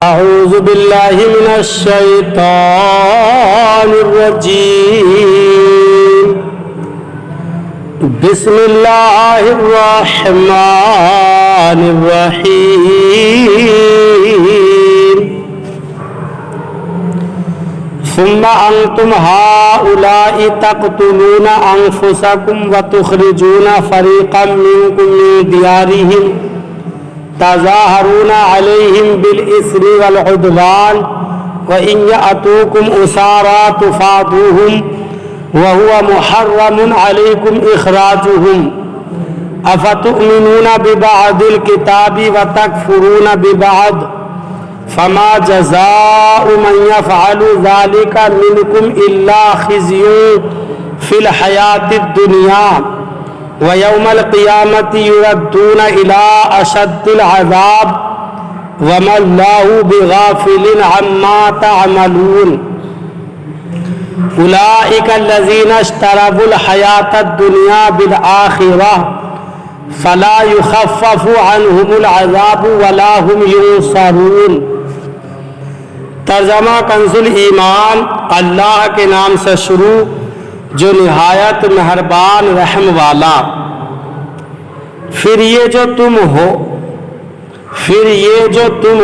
أعوذ بالله من الشيطان الرجيم. بسم الله الرحمن الرحيم. ثم أنتم هؤلاء تقتلون أنفسكم وتخرجون فريقا منكم من ديارهم تظاهرون عليهم بالإثم والعدوان وإن يأتوكم أسارى تفادوهم وهو محرم عليكم إخراجهم أفتؤمنون ببعض الكتاب وتكفرون ببعض فما جزاء من يفعل ذلك منكم إلا خزي في الحياة الدنيا ويوم القيامة يردون إلى أشد العذاب وما الله بغافل عما تعملون. أولئك الذين اشتروا الحياة الدنيا بالآخرة فلا يخفف عنهم العذاب ولا هم ينصرون. ترجمہ کنز الایمان. اللہ کے نام سے شروع جو نہایت مہربان رحم والا. پھر یہ جو تم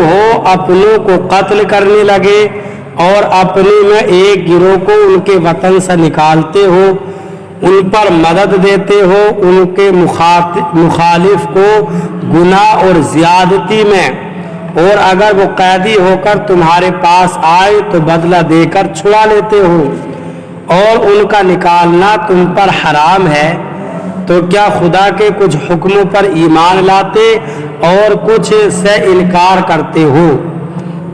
ہو اپنوں کو قتل کرنے لگے اور اپنے میں ایک گروہ کو ان کے وطن سے نکالتے ہو، ان پر مدد دیتے ہو، ان کے مخالف کو گناہ اور زیادتی میں، اور اگر وہ قیدی ہو کر تمہارے پاس آئے تو بدلہ دے کر چھڑا لیتے ہو اور ان کا نکالنا تم پر حرام ہے، تو کیا خدا کے کچھ حکموں پر ایمان لاتے اور کچھ سے انکار کرتے ہو؟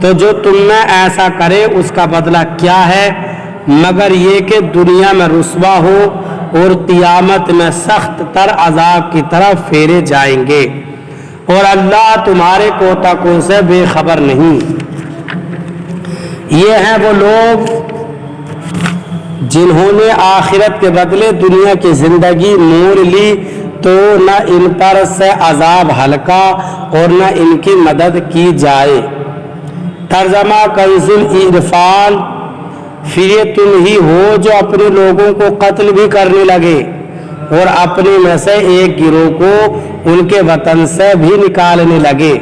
تو جو تم میں ایسا کرے اس کا بدلہ کیا ہے مگر یہ کہ دنیا میں رسوا ہو اور قیامت میں سخت تر عذاب کی طرف پھیرے جائیں گے، اور اللہ تمہارے کوتاہیوں سے بے خبر نہیں. یہ ہیں وہ لوگ جنہوں نے آخرت کے بدلے دنیا کی زندگی مول لی تو نہ ان پر سے عذاب ہلکا اور نہ ان کی مدد کی جائے. ترجمہ کنز العرفان. پھر یہ تم ہی ہو جو اپنے لوگوں کو قتل بھی کرنے لگے اور اپنے میں سے ایک گروہ کو ان کے وطن سے بھی نکالنے لگے.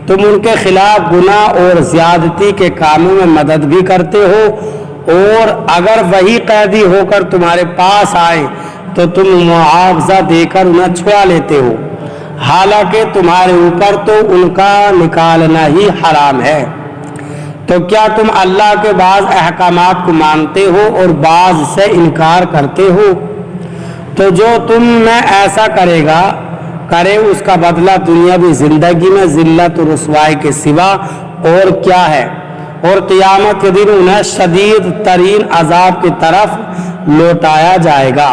تم ان کے خلاف گناہ اور زیادتی کے کاموں میں مدد بھی کرتے ہو، اور اگر وہی قیدی ہو کر تمہارے پاس آئے تو تم معاوضہ دے کر انہیں چھڑا لیتے ہو، حالانکہ تمہارے اوپر تو ان کا نکالنا ہی حرام ہے. تو کیا تم اللہ کے بعض احکامات کو مانتے ہو اور بعض سے انکار کرتے ہو؟ تو جو تم میں ایسا کرے اس کا بدلہ دنیاوی زندگی میں ذلت و رسوائی کے سوا اور کیا ہے، اور قیامت کے دن انہیں شدید ترین عذاب کی طرف لوٹایا جائے گا،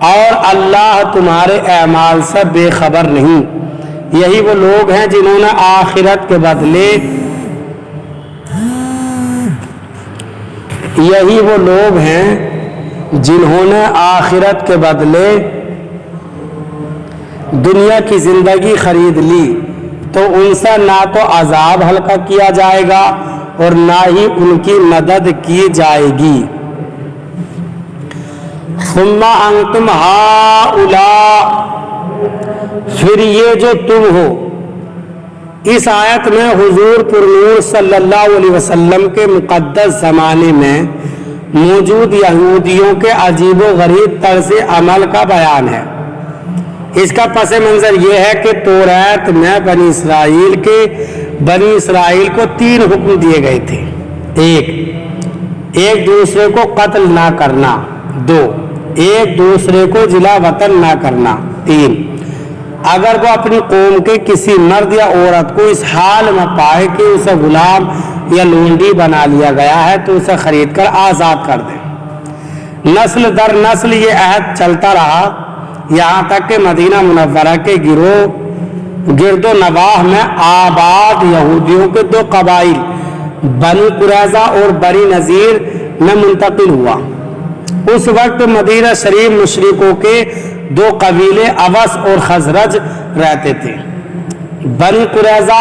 اور اللہ تمہارے اعمال سے بے خبر نہیں. یہی وہ لوگ ہیں جنہوں نے آخرت کے بدلے دنیا کی زندگی خرید لی، تو ان سے نہ تو عذاب ہلکا کیا جائے گا اور نہ ہی ان کی مدد کی جائے گی. ثم انتم ہؤلاء. پھر یہ جو تم ہو. اس آیت میں حضور پرنور صلی اللہ علیہ وسلم کے مقدس زمانے میں موجود یہودیوں کے عجیب و غریب طرز عمل کا بیان ہے. اس کا پس منظر یہ ہے کہ توریت میں بنی اسرائیل کو 3 حکم دیے گئے تھے. ایک دوسرے کو قتل نہ کرنا. 2 ایک دوسرے کو جلا وطن نہ کرنا. 3 اگر وہ اپنی قوم کے کسی مرد یا عورت کو اس حال میں پائے کہ اسے غلام یا لونڈی بنا لیا گیا ہے تو اسے خرید کر آزاد کر دیں. نسل در نسل یہ عہد چلتا رہا، یہاں تک کہ مدینہ منورہ کے گرد و نواح میں آباد یہودیوں کے 2 قبائل بنی قریظہ اور بنی نذیر میں منتقل ہوا. اس وقت مدینہ شریف مشرکوں کے 2 قبیلے اوس اور خزرج رہتے تھے. بنی قریظہ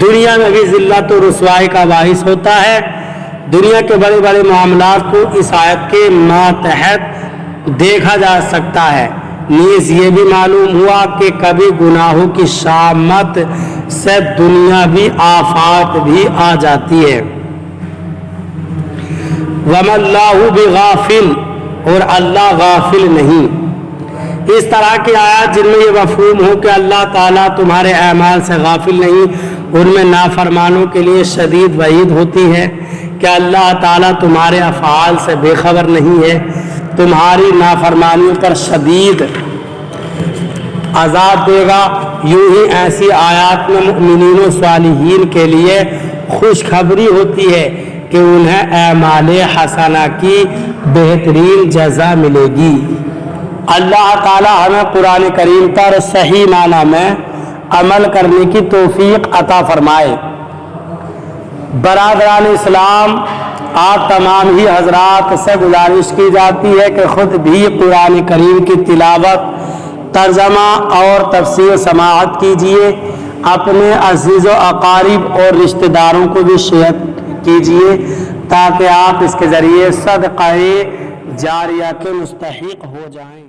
دنیا میں بھی ذلت و رسوائی کا باعث ہوتا ہے۔ دنیا کے بڑے بڑے معاملات کو اس آیت کے ماتحت دیکھا جا سکتا ہے۔ نیز یہ بھی معلوم ہوا کہ کبھی گناہوں کی شامت سے دنیاوی آفات بھی آ جاتی ہے۔ وَمَا اللَّهُ بِغَافِلٍ، اور اللہ غافل نہیں۔ اس طرح کی آیات جن میں یہ مفہوم ہو کہ اللہ تعالیٰ تمہارے اعمال سے غافل نہیں، ان میں نافرمانوں کے لیے شدید وعید ہوتی ہے کہ اللہ تعالیٰ تمہارے افعال سے بے خبر نہیں ہے، تمہاری نافرمانیوں پر شدید عذاب دے گا۔ یوں ہی ایسی آیات میں مؤمنین و صالحین کے لیے خوشخبری ہوتی ہے کہ انہیں اعمال حسنہ کی بہترین جزا ملے گی۔ اللہ تعالی ہمیں قرآن کریم پر صحیح معنی میں عمل کرنے کی توفیق عطا فرمائے۔ برادران اسلام، آپ تمام ہی حضرات سے گزارش کی جاتی ہے کہ خود بھی قرآن کریم کی تلاوت، ترجمہ اور تفسیر سماعت کیجیے، اپنے عزیز و اقارب اور رشتہ داروں کو بھی شیئر کیجیے تاکہ آپ اس کے ذریعے صدقہ جاریہ کے مستحق ہو جائیں۔